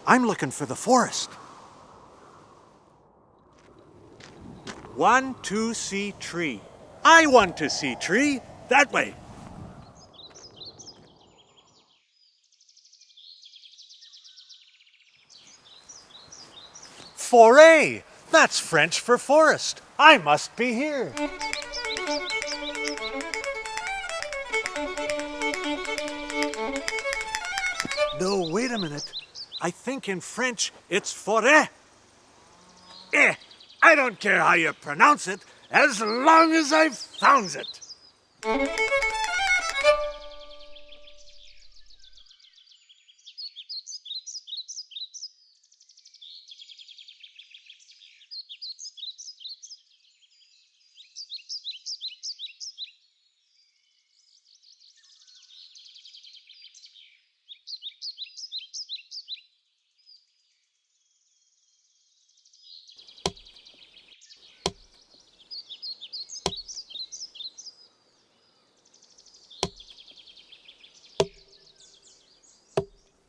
I'm looking for the forest. 1, 2, see tree. I want to see tree. That way. Forêt! That's French for forest. I must be here. No, wait a minute. I think in French it's forêt. I don't care how you pronounce it, as long as I've found it.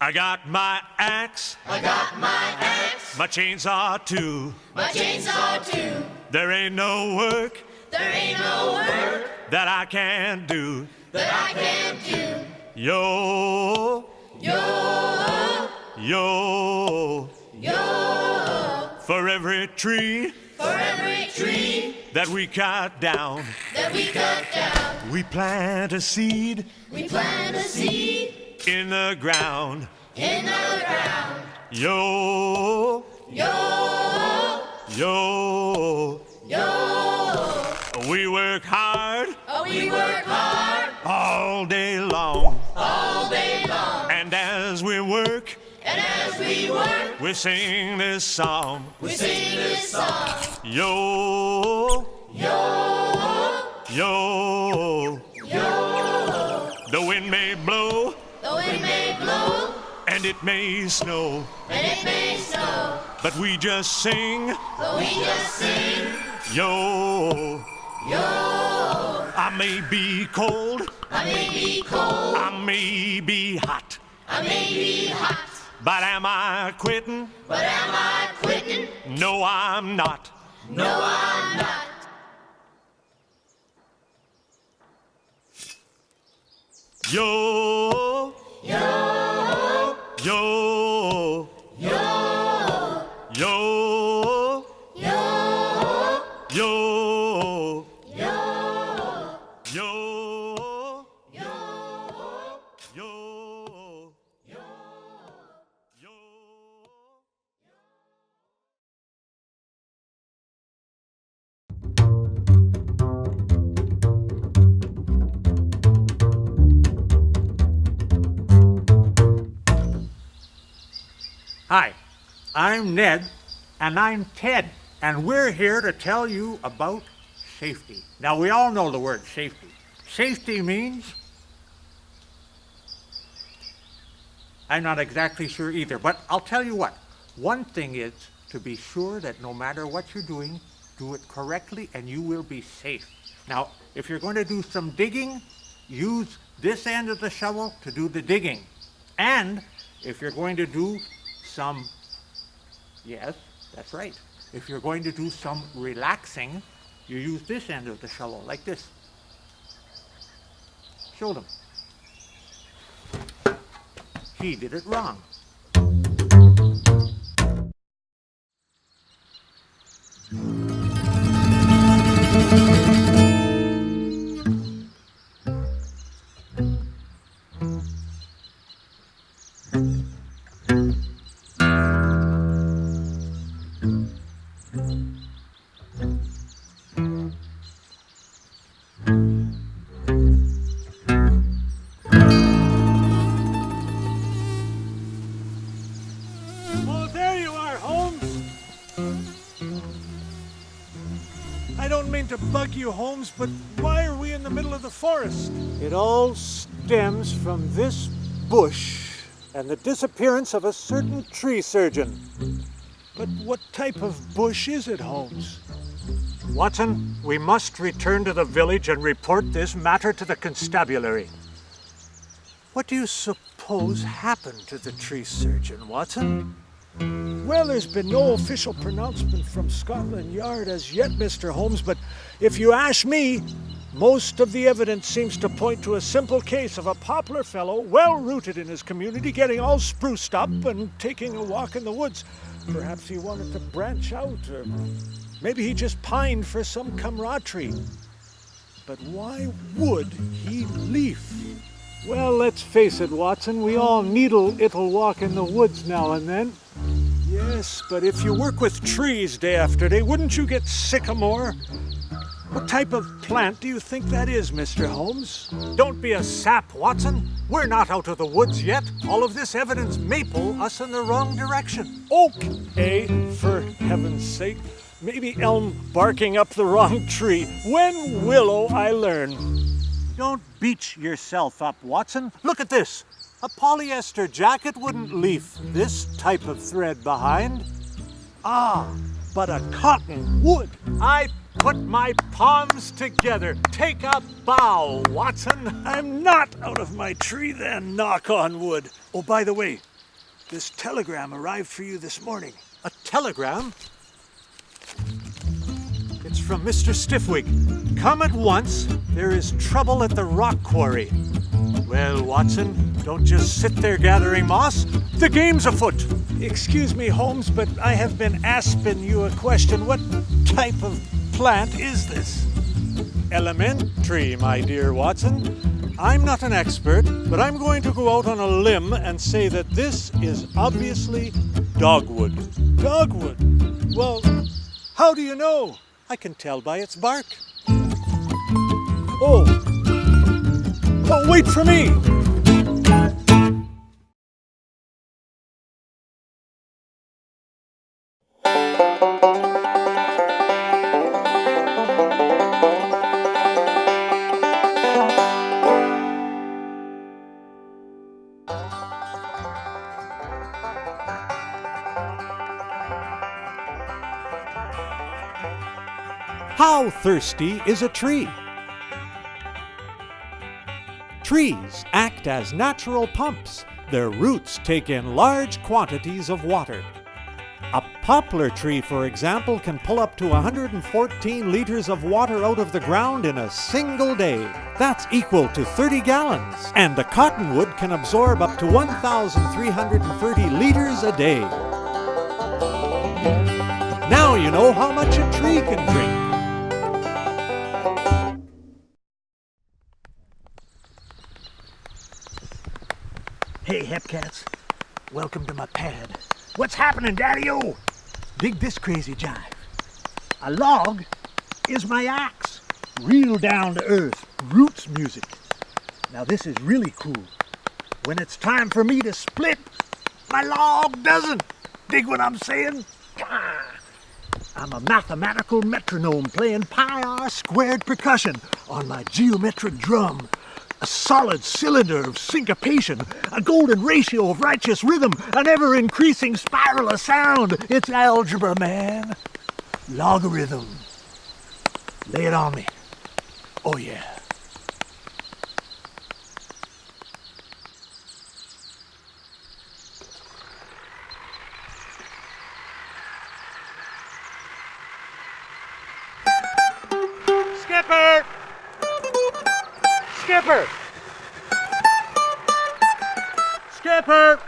I got my axe. I got my axe. My chainsaw too. My chainsaw too. There ain't no work. There ain't no work that I can't do. that I can't do. Yo. Yo. Yo. Yo. For every tree. For every tree that we cut down. that we cut down. We plant a seed. We plant a seed In the ground. in the ground. Yo. Yo. Yo. Yo. We work hard. We work hard All day long. all day long. And as we work, And as we work, we sing this song. we sing this song. Yo. Yo. Yo. Yo. The wind may blow The wind may blow and it may snow, and it may snow, but we just sing. but we just sing. Yo. Yo. I may be cold. I may be cold. I may be hot. I may be hot. But am I quitting? But am I quitting? No, I'm not. No, I'm not. Yo. Yo. Yo. Yo. Yo. Yo. Yo. Yo. Yo. Yo. Yo. Yo. Hi, I'm Ned, and I'm Ted, and we're here to tell you about safety. Now, we all know the word safety. Safety means... I'm not exactly sure either, but I'll tell you what. One thing is to be sure that no matter what you're doing, do it correctly and you will be safe. Now, if you're going to do some digging, use this end of the shovel to do the digging. And if you're going to do some, yes, that's right. If you're going to do some relaxing, you use this end of the shovel, like this. Show them. He did it wrong. Oh, there you are, Holmes. I don't mean to bug you, Holmes, but why are we in the middle of the forest? It all stems from this bush and the disappearance of a certain tree surgeon. But what type of bush is it, Holmes? Watson, we must return to the village and report this matter to the constabulary. What do you suppose happened to the tree surgeon, Watson? Well, there's been no official pronouncement from Scotland Yard as yet, Mr. Holmes, but if you ask me, most of the evidence seems to point to a simple case of a poplar fellow, well-rooted in his community, getting all spruced up and taking a walk in the woods. Perhaps he wanted to branch out, or maybe he just pined for some camaraderie. But why would he leave? Well, let's face it, Watson, we all need a little walk in the woods now and then. Yes, but if you work with trees day after day, wouldn't you get sycamore? What type of plant do you think that is, Mr. Holmes? Don't be a sap, Watson. We're not out of the woods yet. All of this evidence may pull us in the wrong direction. Oak, eh? For heaven's sake. Maybe elm barking up the wrong tree. When willow I learn? Don't beat yourself up, Watson. Look at this. A polyester jacket wouldn't leave this type of thread behind. Ah, but a cotton would. I put my palms together. Take a bow, Watson. I'm not out of my tree then, knock on wood. Oh, by the way, this telegram arrived for you this morning. A telegram? It's from Mr. Stiffwig. Come at once. There is trouble at the rock quarry. Well, Watson, don't just sit there gathering moss. The game's afoot. Excuse me, Holmes, but I have been asking you a question. What type of plant is this? Elementary, my dear Watson. I'm not an expert, but I'm going to go out on a limb and say that this is obviously dogwood. Dogwood? Well, how do you know? I can tell by its bark. Oh, wait for me! How thirsty is a tree? Trees act as natural pumps. Their roots take in large quantities of water. A poplar tree, for example, can pull up to 114 liters of water out of the ground in a single day. That's equal to 30 gallons. And a cottonwood can absorb up to 1,330 liters a day. Now you know how much a tree can drink. Hey, Hepcats. Welcome to my pad. What's happening, Daddy-O? Dig this crazy jive. A log is my axe. Real down to earth, roots music. Now this is really cool. When it's time for me to split, my log doesn't. Dig what I'm saying? I'm a mathematical metronome playing pi r squared percussion on my geometric drum. A solid cylinder of syncopation, a golden ratio of righteous rhythm, an ever-increasing spiral of sound. It's algebra, man. Logarithm. Lay it on me. Oh, yeah. Skipper! Skipper! Skipper!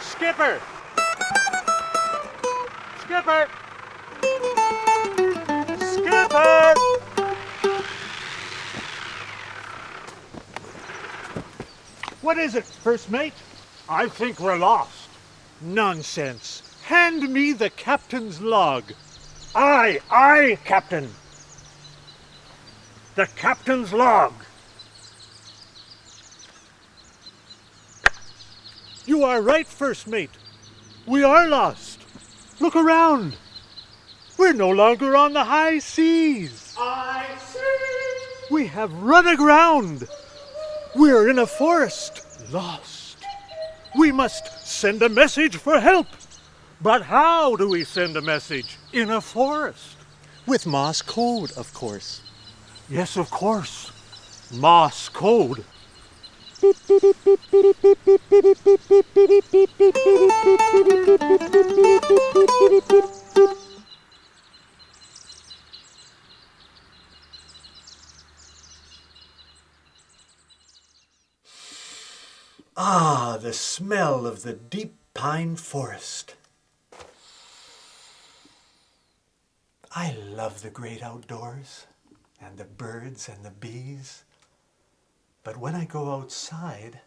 Skipper! Skipper! Skipper! What is it, first mate? I think we're lost. Nonsense. Hand me the captain's log. Aye, Captain. The captain's log. You are right, first mate. We are lost. Look around. We're no longer on the high seas. I see. We have run aground. We're in a forest. Lost. We must send a message for help. But how do we send a message? In a forest. With Morse code, of course. Yes, of course. Morse code. Ah, the smell of the deep pine forest. I love the great outdoors and the birds and the bees. But when I go outside,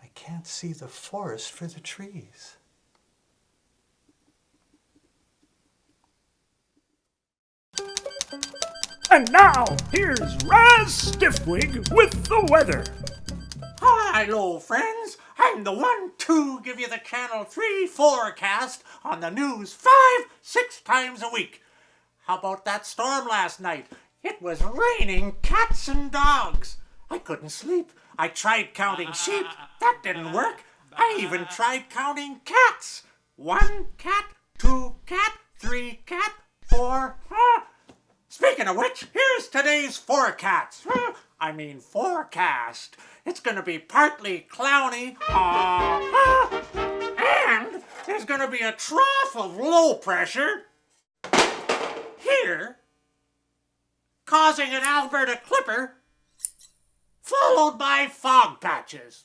I can't see the forest for the trees. And now, here's Raz Stiffwig with the weather. Hello, friends. I'm the one to give you the Channel 3 forecast on the news 5, 6 times a week. How about that storm last night? It was raining cats and dogs. I couldn't sleep. I tried counting sheep. That didn't work. I even tried counting cats. 1 cat, 2 cat, 3 cat, 4. Speaking of which, here's today's forecast. Forecast. It's going to be partly clowny, and there's going to be a trough of low pressure here, causing an Alberta clipper, followed by fog patches.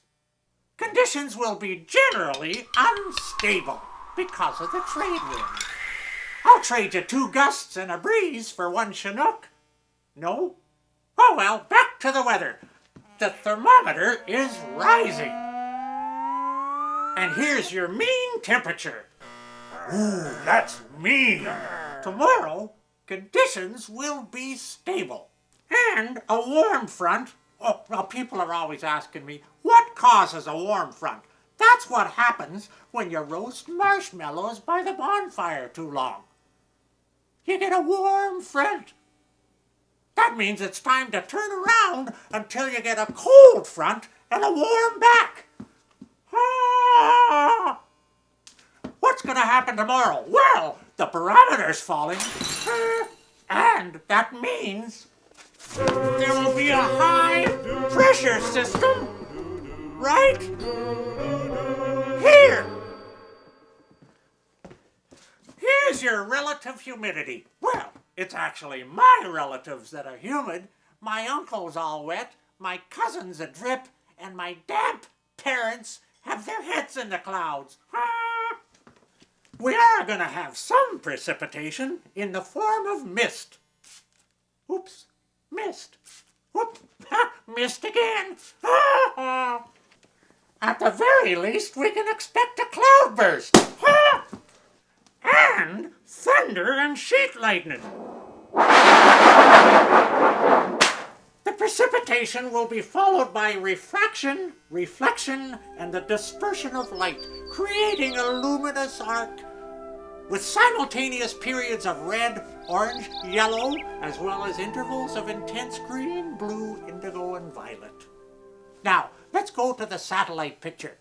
Conditions will be generally unstable because of the trade wind. I'll trade you 2 gusts and a breeze for 1 Chinook. No? Oh well, back to the weather. The thermometer is rising. And here's your mean temperature. Ooh, that's mean. Tomorrow, conditions will be stable. And a warm front. Oh, well, people are always asking me, what causes a warm front? That's what happens when you roast marshmallows by the bonfire too long. You get a warm front. That means it's time to turn around until you get a cold front and a warm back. What's going to happen tomorrow? Well, the barometer's falling, and that means there will be a high pressure system right here. Here's your relative humidity. Well, it's actually my relatives that are humid. My uncle's all wet, my cousin's adrip, and my damp parents have their heads in the clouds. We are going to have some precipitation in the form of mist. Oops, mist. Whoop, mist again. At the very least, we can expect a cloudburst. And thunder and sheet lightning. The precipitation will be followed by refraction, reflection, and the dispersion of light, creating a luminous arc with simultaneous periods of red, orange, yellow, as well as intervals of intense green, blue, indigo, and violet. Now, let's go to the satellite picture.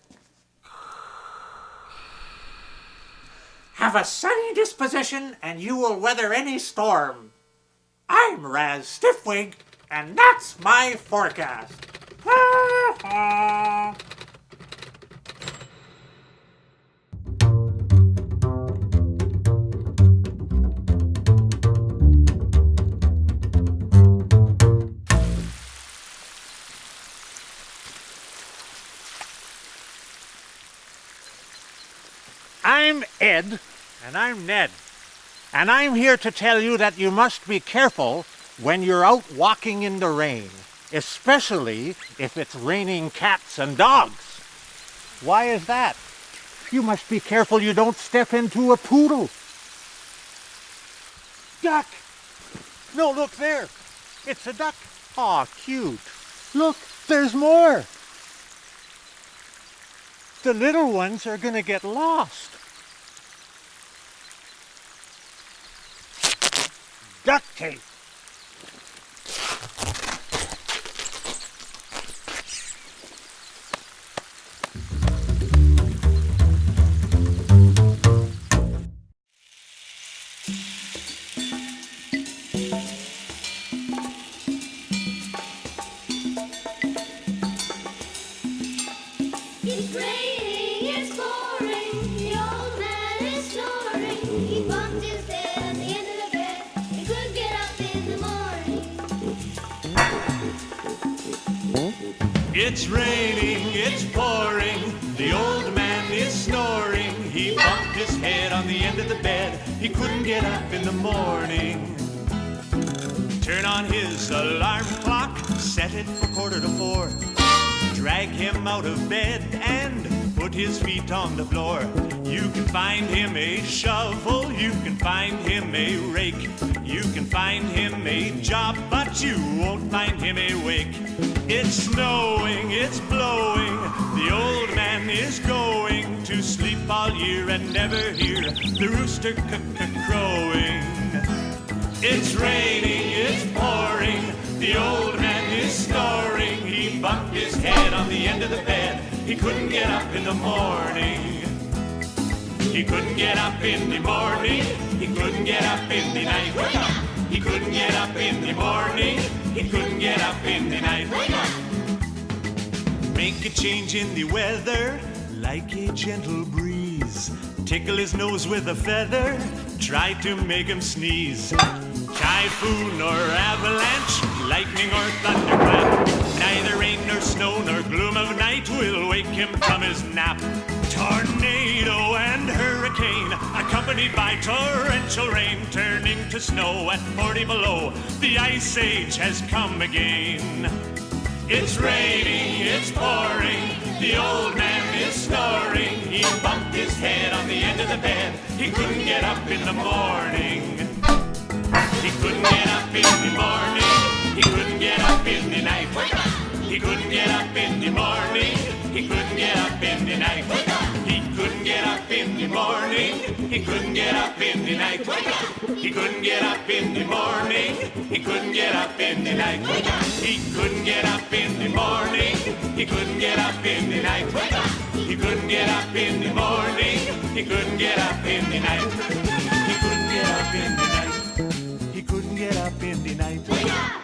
Have a sunny disposition and you will weather any storm. I'm Raz Stiffwig, and that's my forecast. I'm Ed. And I'm Ned. And I'm here to tell you that you must be careful when you're out walking in the rain, especially if it's raining cats and dogs. Why is that? You must be careful you don't step into a poodle. Duck! No, look there. It's a duck. Aw, cute. Look, there's more. The little ones are going to get lost. Duct tape. It's raining, it's pouring, the old man is snoring. He bumped his head on the end of the bed. He couldn't get up in the morning. It's raining, it's pouring, the old man is snoring. He bumped his head on the end of the bed. He couldn't get up in the morning. Turn on his alarm clock, set it for 3:45. Drag him out of bed and put his feet on the floor. You can find him a shovel, you can find him a rake, you can find him a job, but you won't find him awake. It's snowing, it's blowing, the old man is going to sleep all year and never hear the rooster crowing. It's raining, it's pouring, the old man is snoring. He bumped his head on the end of the bed. He couldn't get up in the morning. He couldn't get up in the morning. He couldn't get up in the night. Wake up! He couldn't get up in the morning. He couldn't get up in the night. Wake up! Make a change in the weather like a gentle breeze. Tickle his nose with a feather. Try to make him sneeze. Typhoon or avalanche, lightning or thunderclap. Neither rain nor snow nor gloom of night will wake him from his nap. Tornado and hurricane, accompanied by torrential rain, turning to snow at 40 below. The ice age has come again. It's raining, it's pouring, the old man is snoring. He bumped his head on the end of the bed. He couldn't get up in the morning. He couldn't get up in the morning. He couldn't get up in the night. Wake up! He couldn't get up in the morning. He couldn't get up in the night. Wake up! He couldn't get up in the morning. He couldn't get up in the night. Wake up! He couldn't get up in the morning. He couldn't get up in the night. Wake up! He couldn't get up in the morning. He couldn't get up in the night. Wake up! He couldn't get up in the morning. He couldn't get up in the night. He couldn't get up in the night. He couldn't get up in the night. Wake up!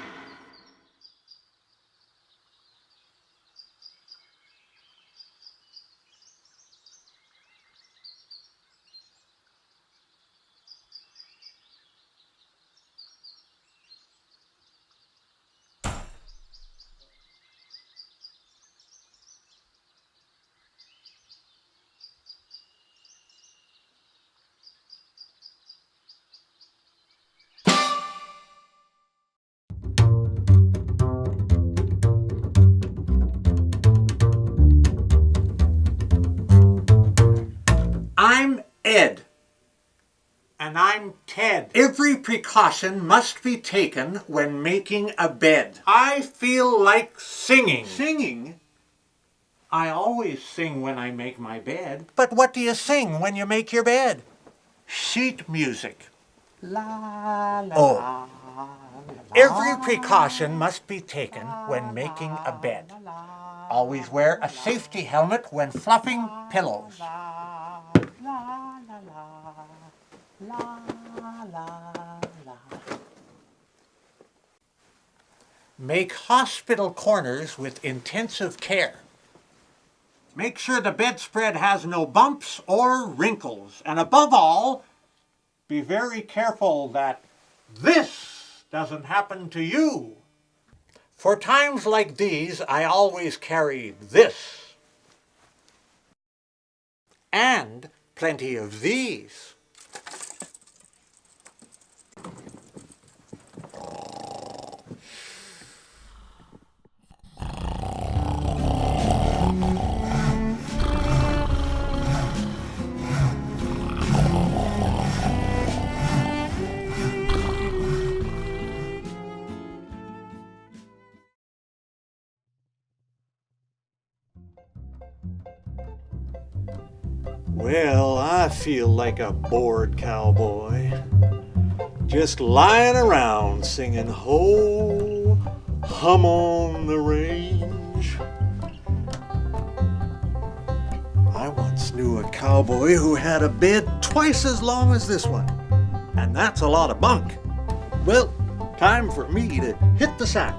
I'm Ed. And I'm Ted. Every precaution must be taken when making a bed. I feel like singing. Singing? I always sing when I make my bed. But what do you sing when you make your bed? Sheet music. La la. Oh. Every precaution must be taken when making a bed. Always wear a safety helmet when fluffing pillows. Make hospital corners with intensive care. Make sure the bedspread has no bumps or wrinkles. And above all, be very careful that this doesn't happen to you. For times like these, I always carry this. And plenty of these. Well, I feel like a bored cowboy, just lying around singing "Ho, Hum on the Range." I once knew a cowboy who had a bed twice as long as this one, and that's a lot of bunk. Well, time for me to hit the sack.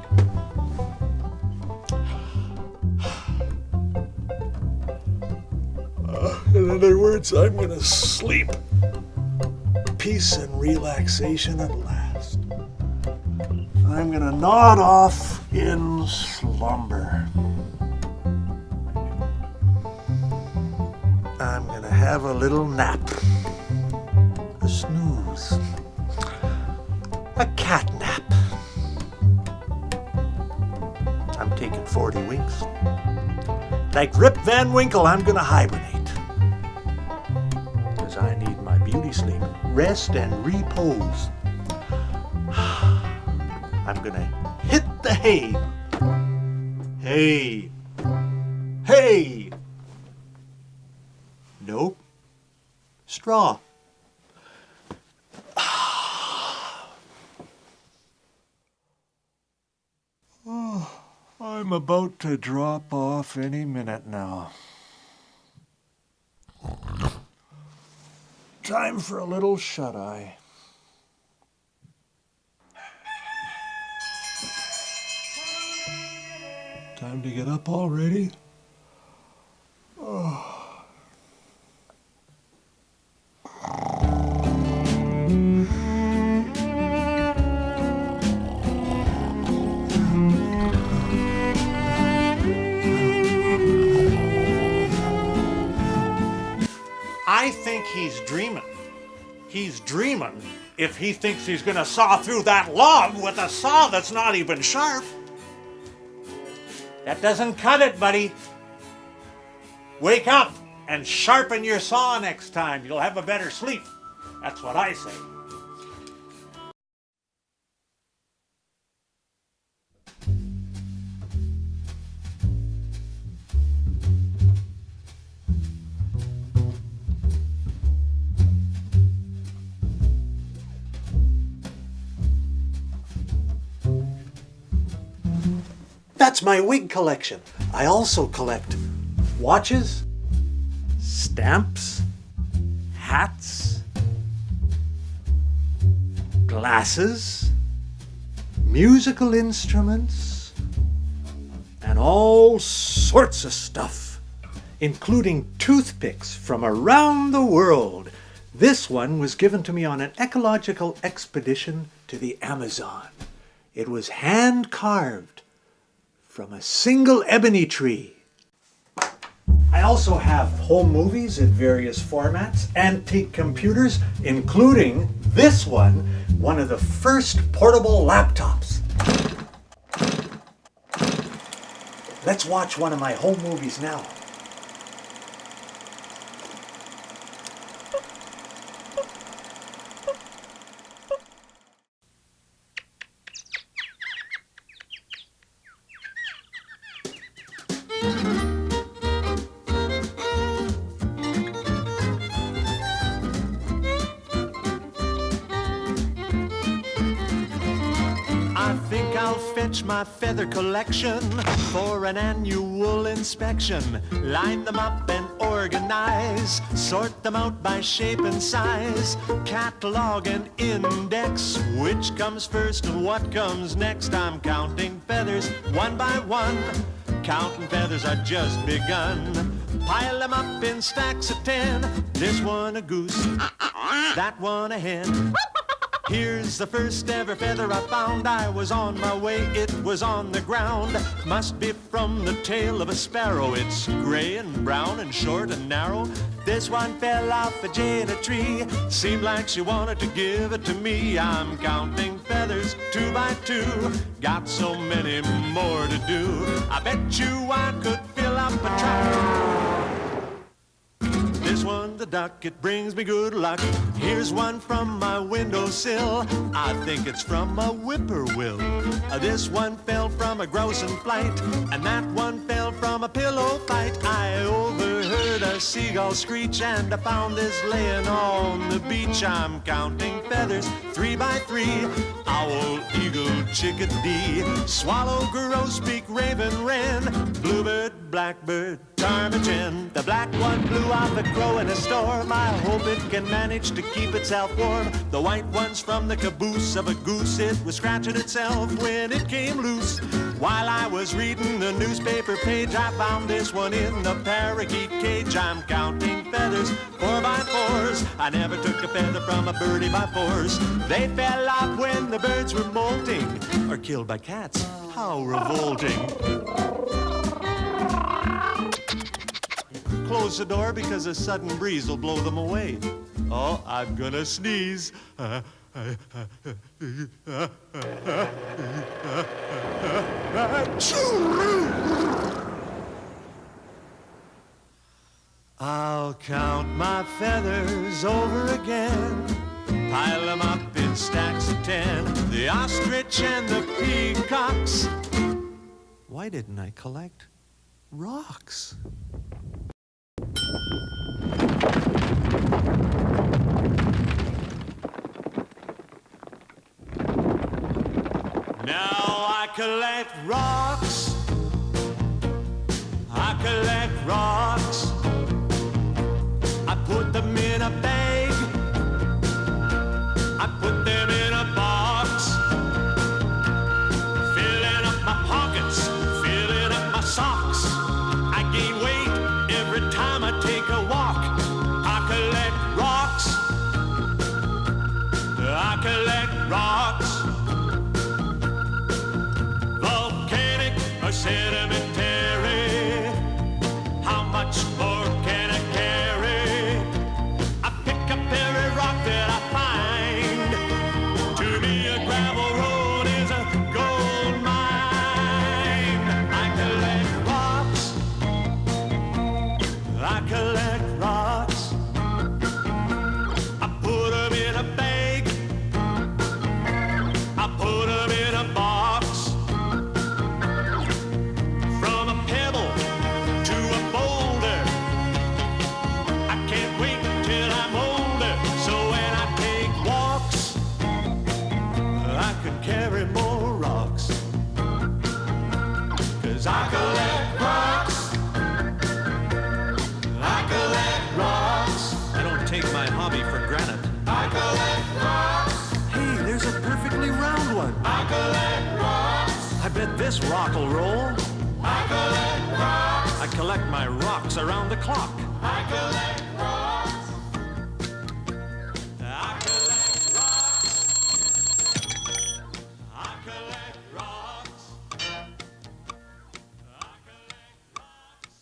In other words, I'm gonna sleep. Peace and relaxation at last. I'm gonna nod off in slumber. I'm gonna have a little nap. A snooze. A cat nap. I'm taking 40 winks. Like Rip Van Winkle, I'm gonna hibernate. 'Cause I need my beauty sleep. Rest and repose. I'm gonna hit the hay. Hay. Hay. Nope. Straw. I'm about to drop off any minute now. Time for a little shut-eye. Time to get up already? I think he's dreaming. He's dreaming if he thinks he's gonna saw through that log with a saw that's not even sharp. That doesn't cut it, buddy. Wake up and sharpen your saw next time. You'll have a better sleep. That's what I say. That's my wig collection. I also collect watches, stamps, hats, glasses, musical instruments, and all sorts of stuff, including toothpicks from around the world. This one was given to me on an ecological expedition to the Amazon. It was hand-carved from a single ebony tree. I also have home movies in various formats, antique computers, including this one of the first portable laptops. Let's watch one of my home movies now. I think I'll fetch my feather collection for an annual inspection. Line them up and organize, sort them out by shape and size, catalog and index, which comes first and what comes next. I'm counting feathers one by one, counting feathers are just begun. Pile them up in stacks of 10, this one a goose, that one a hen. Here's the first ever feather I found. I was on my way, it was on the ground. Must be from the tail of a sparrow. It's gray and brown and short and narrow. This one fell off a jay in a tree. Seemed like she wanted to give it to me. I'm counting feathers 2 by 2. Got so many more to do. I bet you I could fill up a tract. This one, the duck, it brings me good luck. Here's one from my windowsill. I think it's from a whippoorwill. This one fell from a grouse in flight, and that one fell from a pillow fight. I overheard a seagull screech, and I found this laying on the beach. I'm counting feathers 3 by 3. Owl, eagle, chickadee, swallow, grosbeak, raven, wren, bluebird, blackbird, ptarmigan. The black one flew off a crow in a storm. I hope it can manage to keep itself warm. The white ones from the caboose of a goose, it was scratching itself when it came loose. While I was reading the newspaper page, I found this one in the parakeet cage. I'm counting feathers 4 by 4s. I never took a feather from a birdie by force. They fell off when the birds were molting, or killed by cats. How revolting. Close the door because a sudden breeze will blow them away. Oh, I'm gonna sneeze. I'll count my feathers over again, pile them up in stacks of 10. The ostrich and the peacocks. Why didn't I collect rocks? Now I collect rocks. I collect rocks. I put them in a bag. I put them in a box. Filling up my pockets, filling up my socks. I gain weight every time I take a walk. I collect rocks. I collect rocks. Volcanic or sedimentary. How much more can I carry? I pick up every rock that I find. To me a gravel road is a gold mine. I collect rocks. I collect rocks. I put them in a bag. I put them in a box. From a pebble to a boulder, I can't wait till I'm older. So when I take walks, I could carry more rocks. 'Cause I collect rocks. I collect rocks. I don't take my hobby for granted. I collect rocks. Hey, there's a perfectly round one. I collect rocks. I bet this rock will roll. I collect rocks. I collect my rocks around the clock. I collect rocks. I collect rocks. I collect rocks. I collect rocks.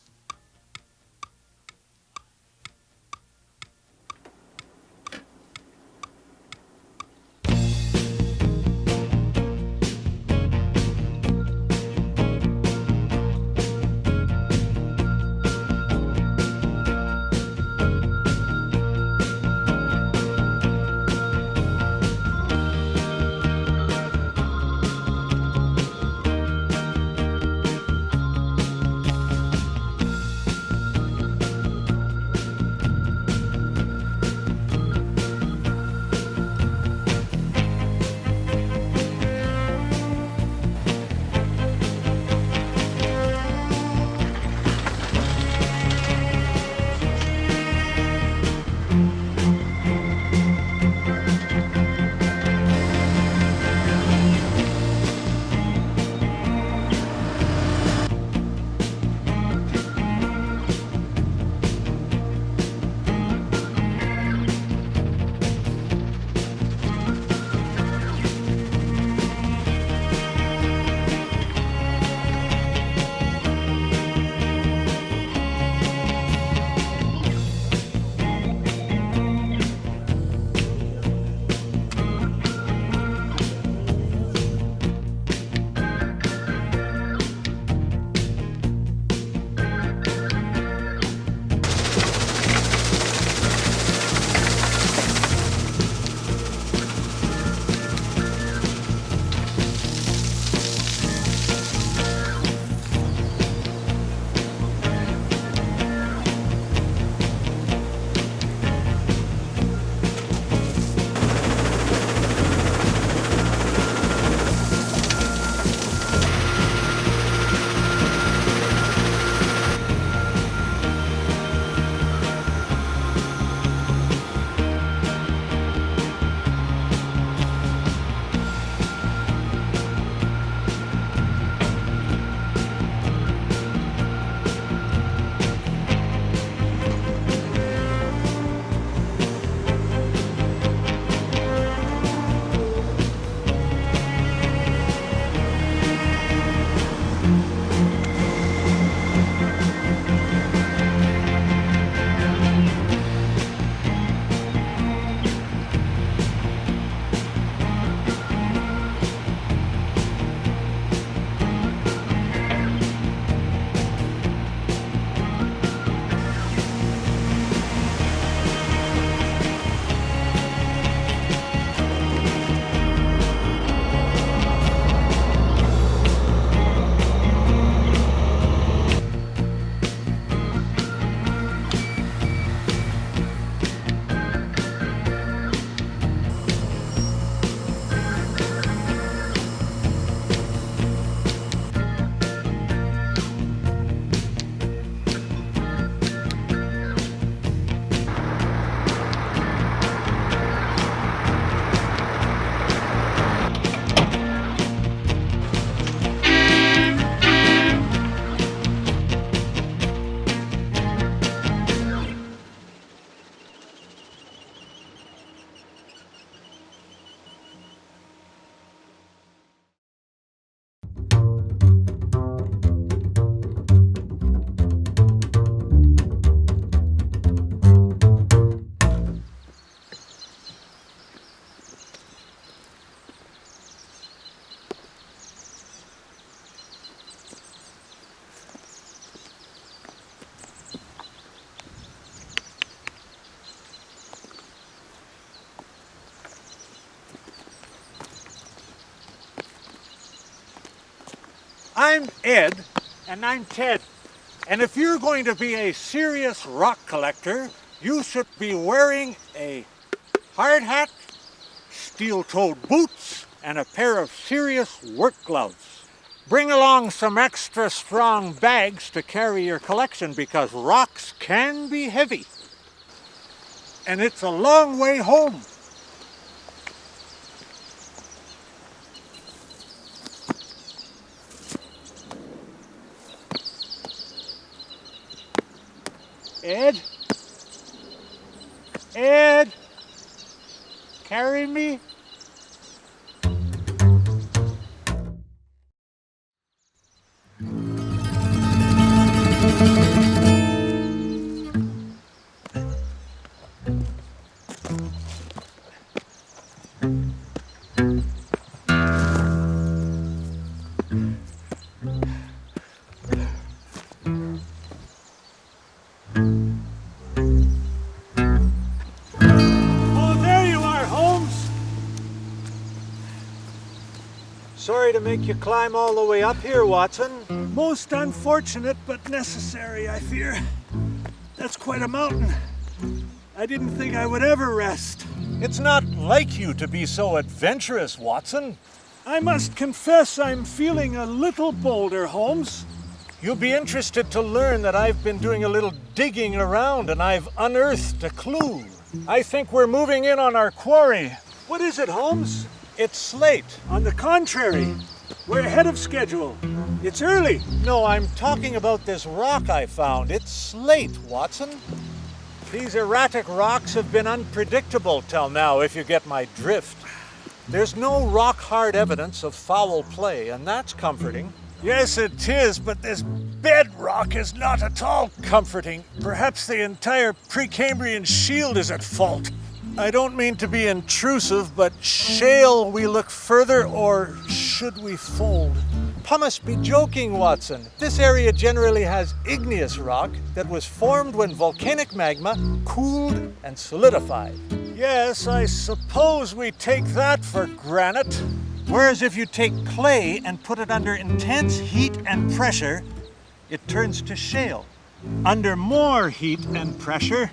I'm Ed. And I'm Ted. And if you're going to be a serious rock collector, you should be wearing a hard hat, steel-toed boots, and a pair of serious work gloves. Bring along some extra strong bags to carry your collection because rocks can be heavy. And it's a long way home. Ed? Ed? Carry me? Sorry to make you climb all the way up here, Watson. Most unfortunate but necessary, I fear. That's quite a mountain. I didn't think I would ever rest. It's not like you to be so adventurous, Watson. I must confess I'm feeling a little bolder, Holmes. You'll be interested to learn that I've been doing a little digging around and I've unearthed a clue. I think we're moving in on our quarry. What is it, Holmes? It's slate. On the contrary, we're ahead of schedule. It's early. No, I'm talking about this rock I found. It's slate, Watson. These erratic rocks have been unpredictable till now, if you get my drift. There's no rock-hard evidence of foul play, and that's comforting. Yes, it is, but this bedrock is not at all comforting. Perhaps the entire Precambrian shield is at fault. I don't mean to be intrusive, but shall we look further or should we fold? Pumice be joking, Watson. This area generally has igneous rock that was formed when volcanic magma cooled and solidified. Yes, I suppose we take that for granite. Whereas if you take clay and put it under intense heat and pressure, it turns to shale. Under more heat and pressure,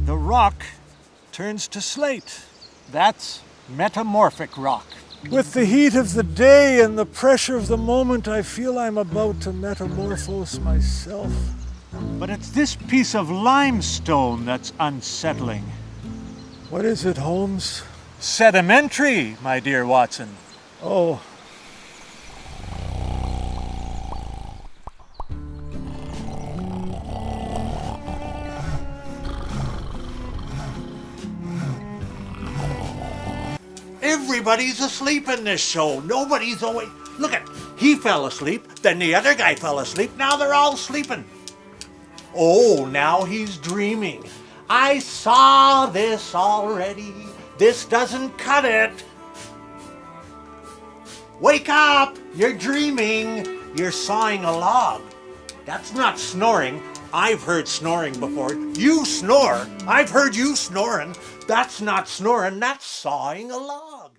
the rock turns to slate. That's metamorphic rock. With the heat of the day and the pressure of the moment, I feel I'm about to metamorphose myself. But it's this piece of limestone that's unsettling. What is it, Holmes? Sedimentary, my dear Watson. Oh. Everybody's asleep in this show. Nobody's awake. Look at, he fell asleep, then the other guy fell asleep. Now they're all sleeping. Oh, now he's dreaming. I saw this already. This doesn't cut it. Wake up! You're dreaming. You're sawing a log. That's not snoring. I've heard snoring before. You snore. I've heard you snoring. That's not snoring. That's sawing a log.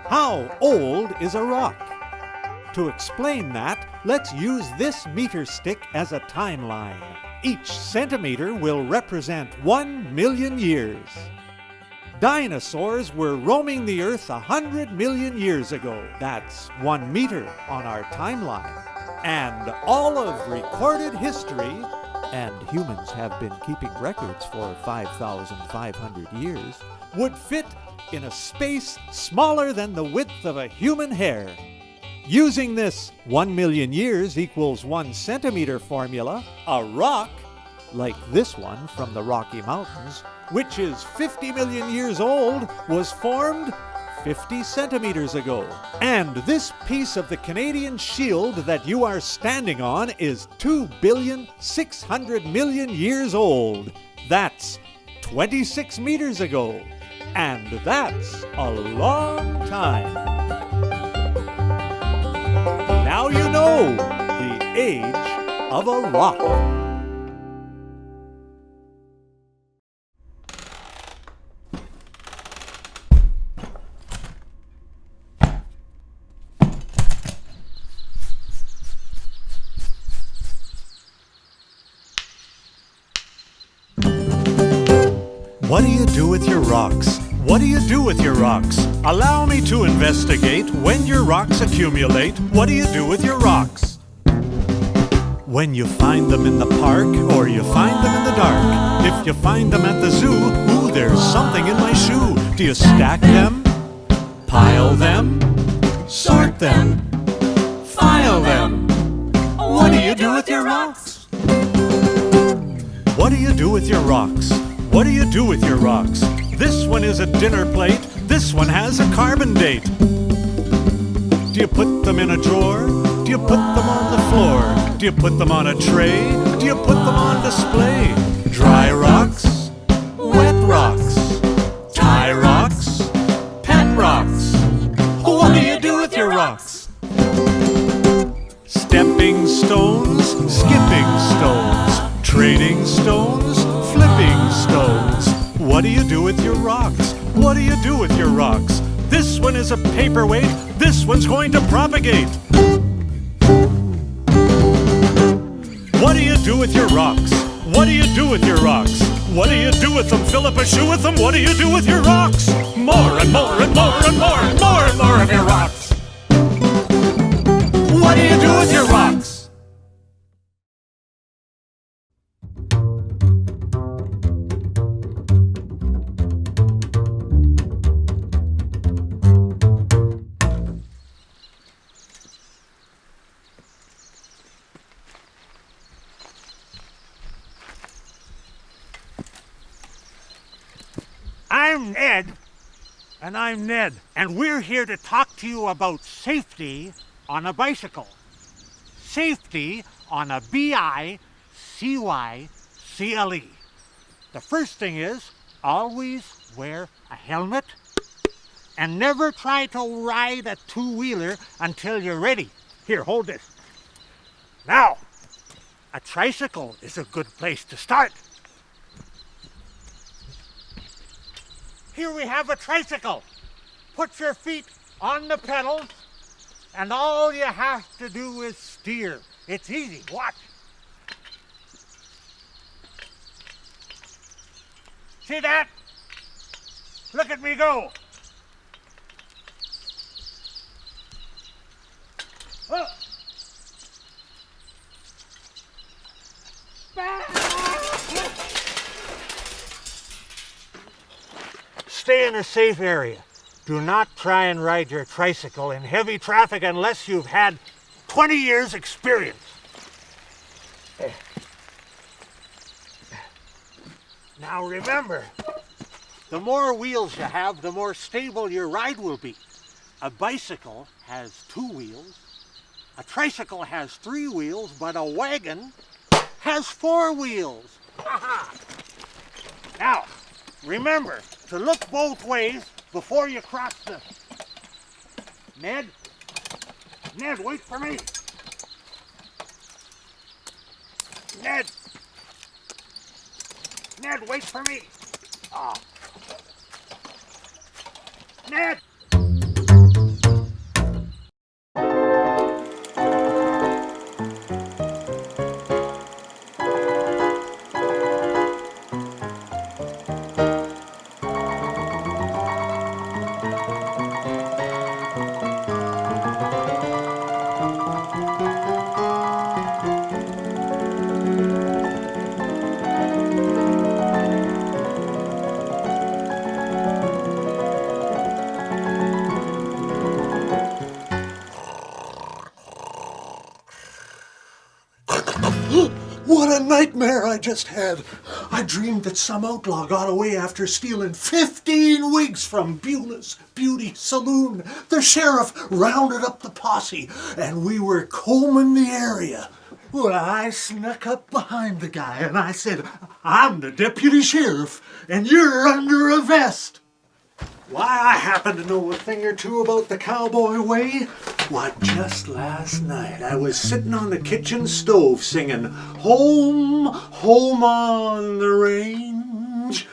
How old is a rock? To explain that, let's use this meter stick as a timeline. Each centimeter will represent 1 million years. Dinosaurs were roaming the earth 100 million years ago. That's 1 meter on our timeline. And all of recorded history, and humans have been keeping records for 5,500 years, would fit in a space smaller than the width of a human hair. Using this 1 million years equals 1 centimeter formula, a rock, like this one from the Rocky Mountains, which is 50 million years old, was formed 50 centimeters ago. And this piece of the Canadian Shield that you are standing on is 2,600,000,000 years old. That's 26 meters ago. And that's a long time. Oh, the age of a rock. What do you do with your rocks? What do you do with your rocks? Allow me to investigate. When your rocks accumulate, what do you do with your rocks? When you find them in the park, or you find them in the dark. If you find them at the zoo, ooh, there's something in my shoe. Do you stack them? Pile them? Sort them? File them? What do you do with your rocks? What do you do with your rocks? What do you do with your rocks? This one is a dinner plate. This one has a carbon date. Do you put them in a drawer? Do you put them on the floor? Do you put them on a tray? Do you put them on display? Dry rocks? Wet rocks? Tie rocks? Pet rocks? What do you do with your rocks? Stepping stones? Skipping stones? Trading stones? Flipping stones. What do you do with your rocks? What do you do with your rocks? This one is a paperweight. This one's going to propagate. What do you do with your rocks? What do you do with your rocks? What do you do with them? Fill up a shoe with them. What do you do with your rocks? More and more and more and more and more and more of your rocks. What do you do with your rocks? I'm Ed. And I'm Ned. And we're here to talk to you about safety on a bicycle. Safety on a bicycle. The first thing is, always wear a helmet and never try to ride a two-wheeler until you're ready. Here, hold this. Now, a tricycle is a good place to start. Here we have a tricycle. Put your feet on the pedals, and all you have to do is steer. It's easy. Watch. See that? Look at me go. Oh. Stay in a safe area. Do not try and ride your tricycle in heavy traffic unless you've had 20 years experience. Now remember, the more wheels you have, the more stable your ride will be. A bicycle has 2 wheels, a tricycle has 3 wheels, but a wagon has 4 wheels. Now, remember to look both ways before you cross the... Ned, wait for me. Ned, wait for me. Oh. Ned! What a nightmare I just had. I dreamed that some outlaw got away after stealing 15 wigs from Beulah's Beauty Saloon. The sheriff rounded up the posse, and we were combing the area. Well, I snuck up behind the guy, and I said, "I'm the deputy sheriff, and you're under arrest." Why, I happen to know a thing or two about the Cowboy Way. Why, just last night I was sitting on the kitchen stove singing Home, Home on the Range.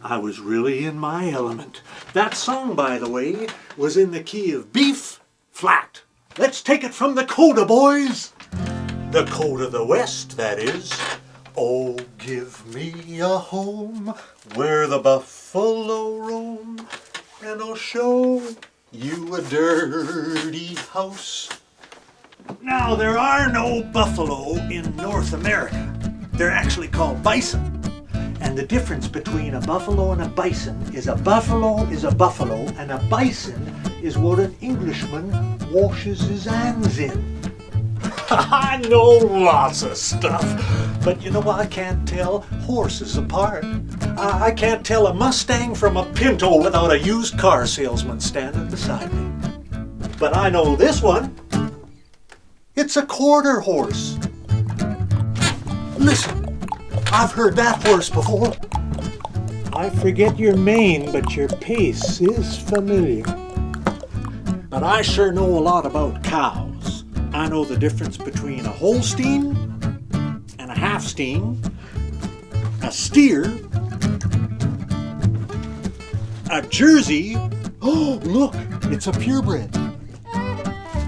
I was really in my element. That song, by the way, was in the key of Beef flat. Let's take it from the coda, boys. The coda of the West, that is. Oh, give me a home where the buffalo roam, and I'll show you a dirty house. Now, there are no buffalo in North America. They're actually called bison. And the difference between a buffalo and a bison is a buffalo is a buffalo, and a bison is what an Englishman washes his hands in. I know lots of stuff, but you know what? I can't tell horses apart. I can't tell a Mustang from a Pinto without a used car salesman standing beside me. But I know this one. It's a quarter horse. Listen. I've heard that horse before. I forget your mane, but your pace is familiar. But I sure know a lot about cows. I know the difference between a Holstein and a Halfstein, a steer, a Jersey, oh look, it's a purebred,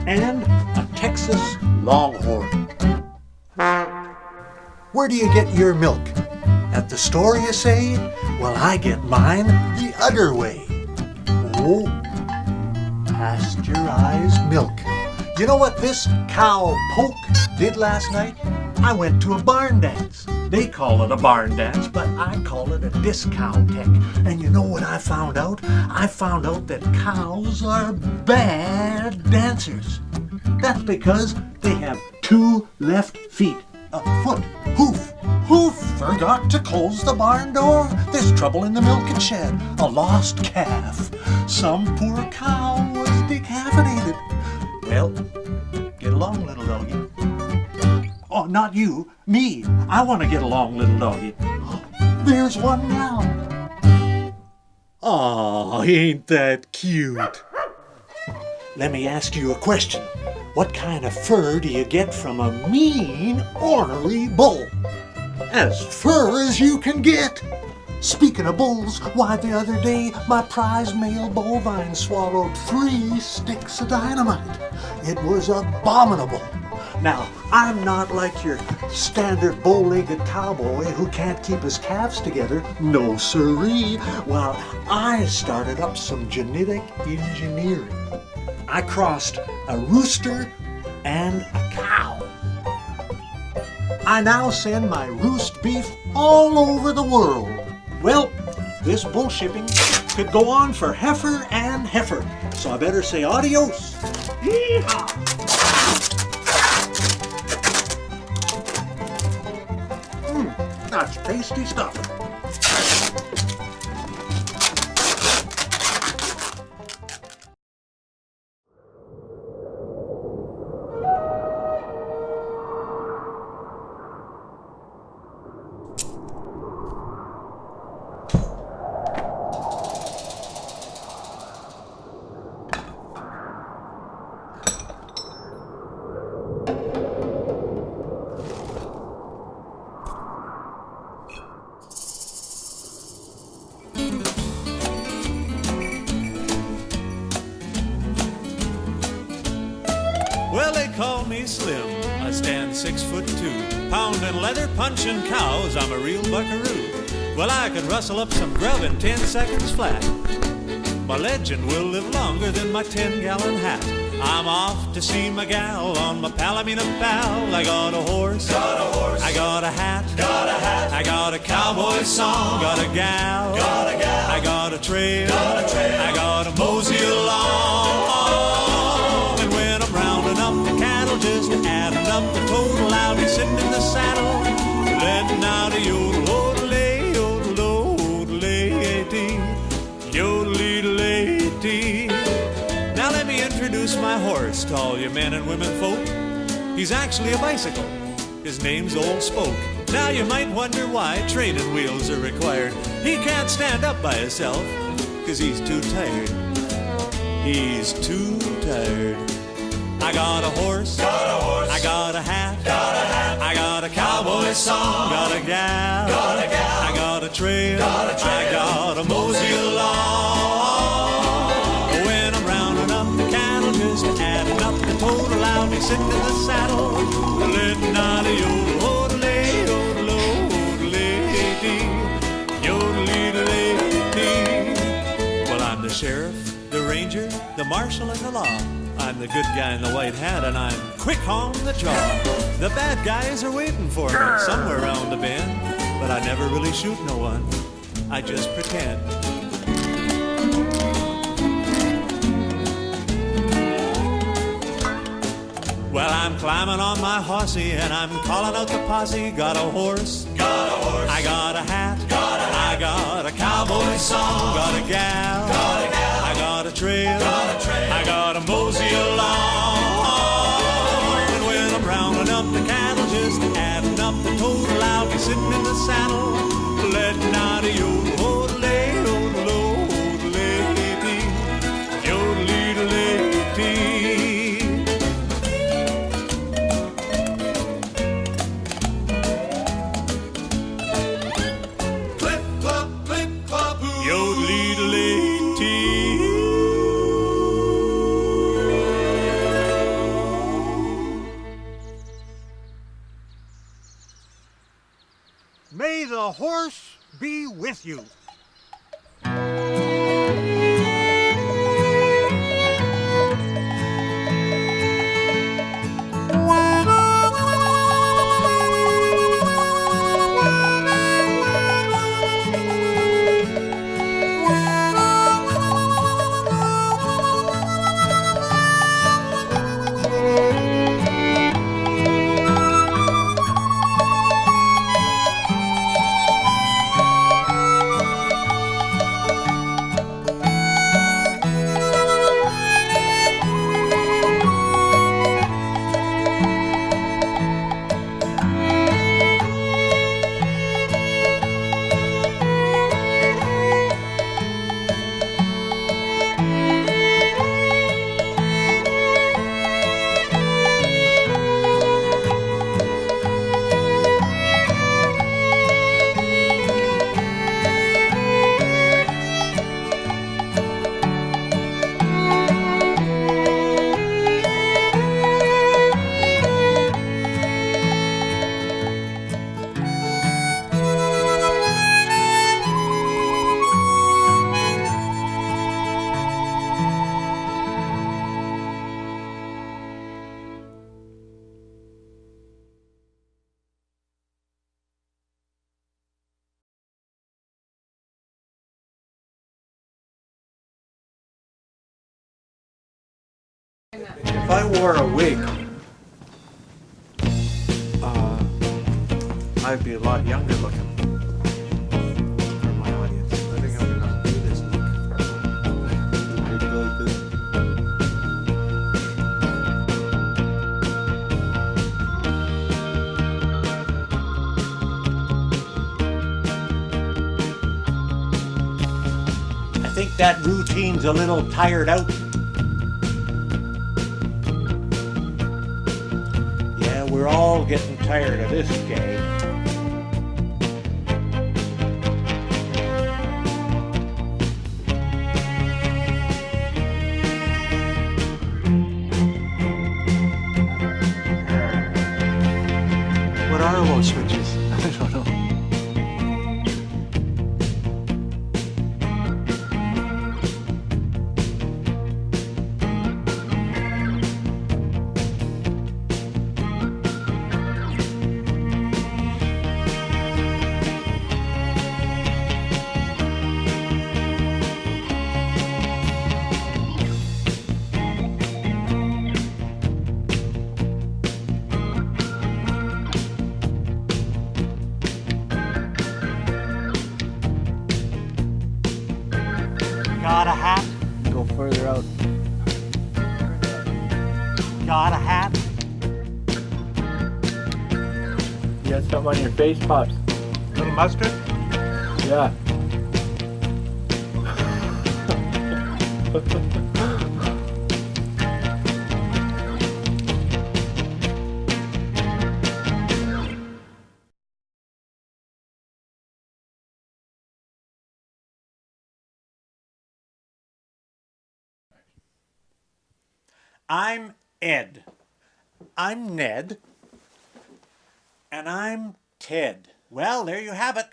and a Texas Longhorn. Where do you get your milk? At the store, you say? Well, I get mine the other way. Oh, pasteurized milk. You know what this cow poke did last night? I went to a barn dance. They call it a barn dance, but I call it a discountech. And you know what I found out? I found out that cows are bad dancers. That's because they have 2 left feet. A foot, hoof. Who forgot to close the barn door? There's trouble in the milking shed. A lost calf. Some poor cow was decaffeinated. Well, get along, little doggy. Oh, not you, me. I want to get along, little doggy. There's one now. Aw, ain't that cute? Let me ask you a question. What kind of fur do you get from a mean, ornery bull? As fur as you can get. Speaking of bulls, why the other day my prize male bovine swallowed 3 sticks of dynamite. It was abominable. Now, I'm not like your standard bow-legged cowboy who can't keep his calves together. No siree. Well, I started up some genetic engineering. I crossed a rooster and a cow. I now send my roost beef all over the world. Well, this bullshipping could go on for heifer and heifer, so I better say adios. Yeehaw! That's tasty stuff. Well, they call me Slim. I stand 6'2", pounding leather, punching cows. I'm a real buckaroo. Well, I could rustle up some grub in 10 seconds flat. My legend will live longer than my 10-gallon hat. I'm off to see my gal on my Palomino pal. I got a horse, I got a hat, I got a cowboy song, got a gal, I got a trail, I got a mosey along. And when I'm rounding up the cattle, just adding up the total, I'll be sitting in the saddle, letting out a yodel, yodel-ay, yodel-o, yodel-ay-ay-dee, yodel-ay-ay-dee. Now let me introduce my horse to all you men and women folk. He's actually a bicycle. His name's Old Spoke. Now you might wonder why training wheels are required. He can't stand up by himself. 'cause he's too tired. He's too tired. I got a horse, I got a hat, I got a cowboy song, got a gal, I got a trail, I got a mosey along. When I'm rounding up the cattle, just adding up the total, I'll be sitting in the saddle, letting out a yodel-hodel-ay, yodel-o-hodel-ay-dee, yodel-ee-del-ay-dee. Well, I'm the sheriff, the ranger, the marshal, and the law. I'm the good guy in the white hat, and I'm quick on the jaw. The bad guys are waiting for me somewhere around the bend, but I never really shoot no one. I just pretend. Well, I'm climbing on my horsey, and I'm calling out the posse. Got a horse, I got a hat, I got a cowboy song, got a gal, I got a trail, I got a mosey along. And when I'm rounding up the cattle, just adding up the total, I'll be sitting in the saddle, letting out a yodel-hodel-ay, yodel-o-hodel-ay-dee, yodel-ee-del-ay-dee. May the horse be with you. If I wore a wig, I'd be a lot younger looking for my audience. I think I'm gonna do this look for I think that routine's a little tired out. Yeah, we're all getting tired of this gag. What are those switches? I don't know. Got a hat? Go further out. Got a hat? You got something on your face, Pops? Little mustard? Yeah. I'm Ed. I'm Ned. And I'm Ted. Well, there you have it.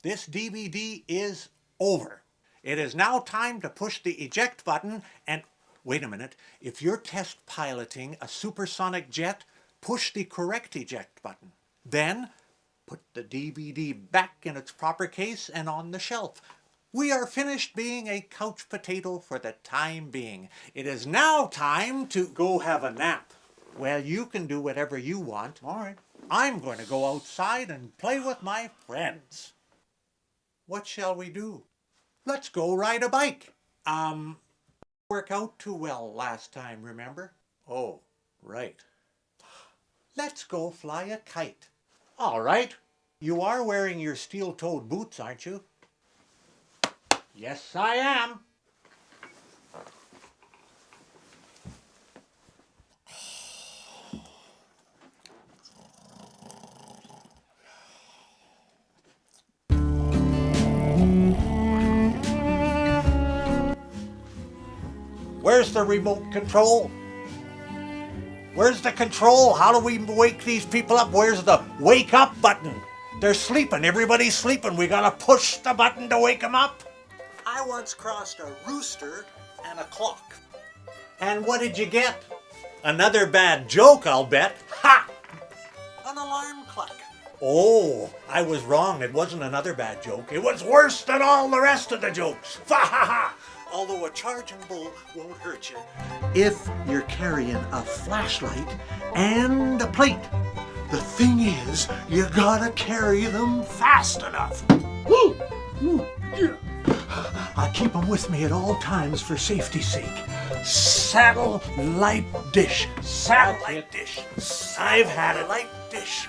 This DVD is over. It is now time to push the eject button and... Wait a minute. If you're test piloting a supersonic jet, push the correct eject button. Then, put the DVD back in its proper case and on the shelf. We are finished being a couch potato for the time being. It is now time to go have a nap. Well, you can do whatever you want. All right. I'm going to go outside and play with my friends. What shall we do? Let's go ride a bike. Work out too well last time, remember? Oh, right. Let's go fly a kite. All right. You are wearing your steel-toed boots, aren't you? Yes, I am. Where's the remote control? Where's the control? How do we wake these people up? Where's the wake up button? They're sleeping. Everybody's sleeping. We gotta push the button to wake them up. I once crossed a rooster and a clock. And what did you get? Another bad joke, I'll bet. Ha! An alarm clock. Oh, I was wrong. It wasn't another bad joke. It was worse than all the rest of the jokes. Ha ha ha! Although a charging bull won't hurt you if you're carrying a flashlight and a plate. The thing is, you gotta carry them fast enough. Woo! Woo! Yeah. I keep them with me at all times for safety's sake. Satellite dish. Satellite dish. I've had a light dish.